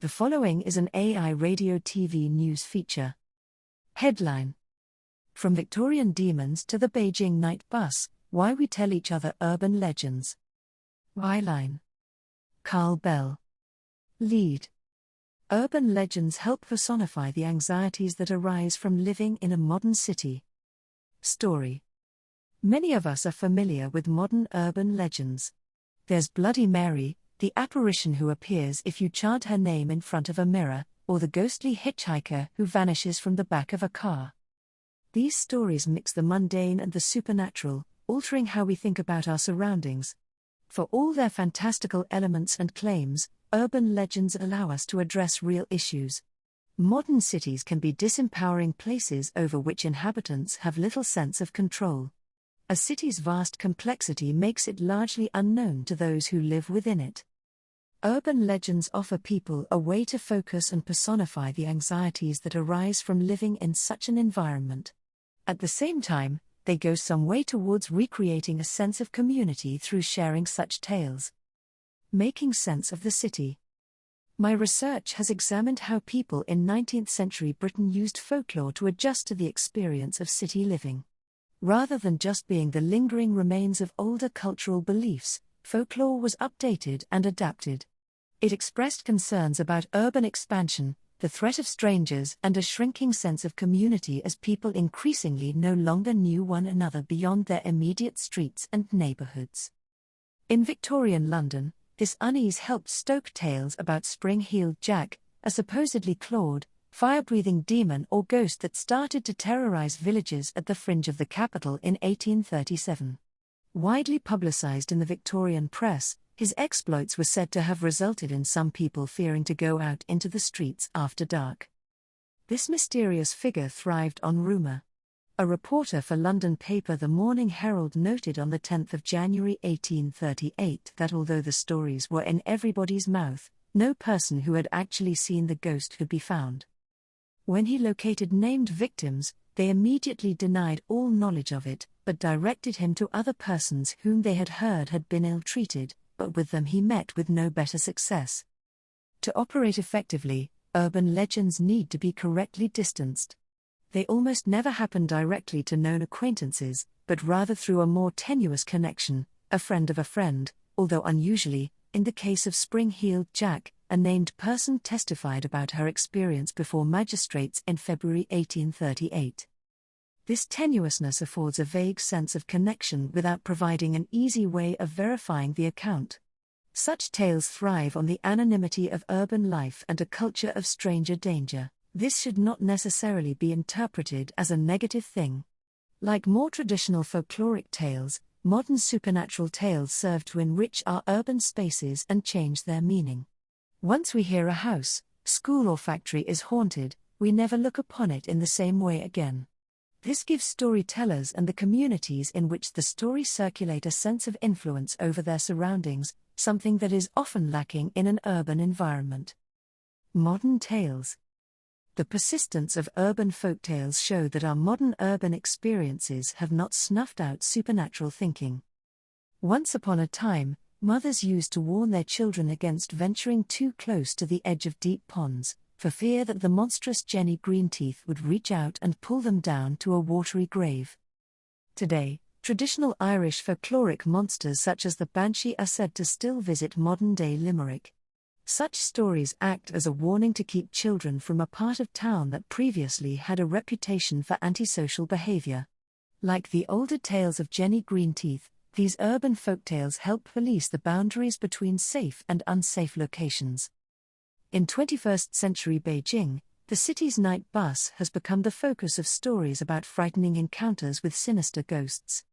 The following is an AI radio TV news feature. Headline: From Victorian demons to the Beijing night bus, why we tell each other urban legends. Byline: Carl Bell. Lead: Urban legends help personify the anxieties that arise from living in a modern city. Story: Many of us are familiar with modern urban legends. There's Bloody Mary, the apparition who appears if you chant her name in front of a mirror, or the ghostly hitchhiker who vanishes from the back of a car. These stories mix the mundane and the supernatural, altering how we think about our surroundings. For all their fantastical elements and claims, urban legends allow us to address real issues. Modern cities can be disempowering places over which inhabitants have little sense of control. A city's vast complexity makes it largely unknown to those who live within it. Urban legends offer people a way to focus and personify the anxieties that arise from living in such an environment. At the same time, they go some way towards recreating a sense of community through sharing such tales. Making sense of the city. My research has examined how people in 19th century Britain used folklore to adjust to the experience of city living. Rather than just being the lingering remains of older cultural beliefs, folklore was updated and adapted. It expressed concerns about urban expansion, the threat of strangers, and a shrinking sense of community as people increasingly no longer knew one another beyond their immediate streets and neighborhoods. In Victorian London, this unease helped stoke tales about Spring-Heeled Jack, a supposedly clawed, fire-breathing demon or ghost that started to terrorize villages at the fringe of the capital in 1837. Widely publicized in the Victorian press, his exploits were said to have resulted in some people fearing to go out into the streets after dark. This mysterious figure thrived on rumor. A reporter for London paper The Morning Herald noted on the 10th of January 1838 that although the stories were in everybody's mouth, no person who had actually seen the ghost could be found. When he located named victims, they immediately denied all knowledge of it, but directed him to other persons whom they had heard had been ill-treated, but with them he met with no better success. To operate effectively, urban legends need to be correctly distanced. They almost never happen directly to known acquaintances, but rather through a more tenuous connection, a friend of a friend, although unusually, in the case of Spring-Heeled Jack, a named person testified about her experience before magistrates in February 1838. This tenuousness affords a vague sense of connection without providing an easy way of verifying the account. Such tales thrive on the anonymity of urban life and a culture of stranger danger. This should not necessarily be interpreted as a negative thing. Like more traditional folkloric tales, modern supernatural tales serve to enrich our urban spaces and change their meaning. Once we hear a house, school or factory is haunted, we never look upon it in the same way again. This gives storytellers and the communities in which the stories circulate a sense of influence over their surroundings, something that is often lacking in an urban environment. Modern tales. The persistence of urban folktales show that our modern urban experiences have not snuffed out supernatural thinking. Once upon a time, mothers used to warn their children against venturing too close to the edge of deep ponds, for fear that the monstrous Jenny Greenteeth would reach out and pull them down to a watery grave. Today, traditional Irish folkloric monsters such as the Banshee are said to still visit modern-day Limerick. Such stories act as a warning to keep children from a part of town that previously had a reputation for antisocial behavior. Like the older tales of Jenny Greenteeth, these urban folktales help police the boundaries between safe and unsafe locations. In 21st century Beijing, the city's night bus has become the focus of stories about frightening encounters with sinister ghosts.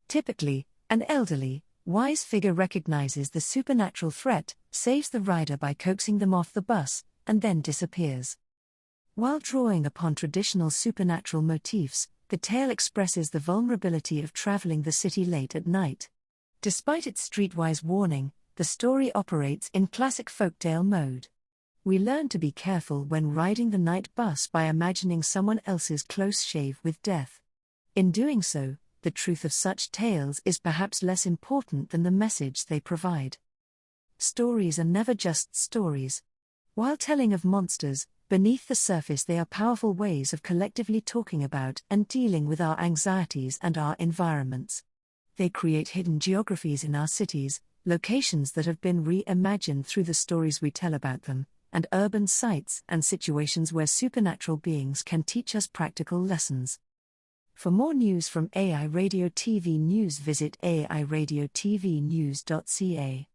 Typically, an elderly, wise figure recognizes the supernatural threat, saves the rider by coaxing them off the bus, and then disappears. While drawing upon traditional supernatural motifs, the tale expresses the vulnerability of traveling the city late at night. Despite its streetwise warning, the story operates in classic folktale mode. We learn to be careful when riding the night bus by imagining someone else's close shave with death. In doing so, the truth of such tales is perhaps less important than the message they provide. Stories are never just stories. While telling of monsters, beneath the surface they are powerful ways of collectively talking about and dealing with our anxieties and our environments. They create hidden geographies in our cities, locations that have been reimagined through the stories we tell about them, and urban sites and situations where supernatural beings can teach us practical lessons. For more news from AI Radio TV News, visit airadiotvnews.ca.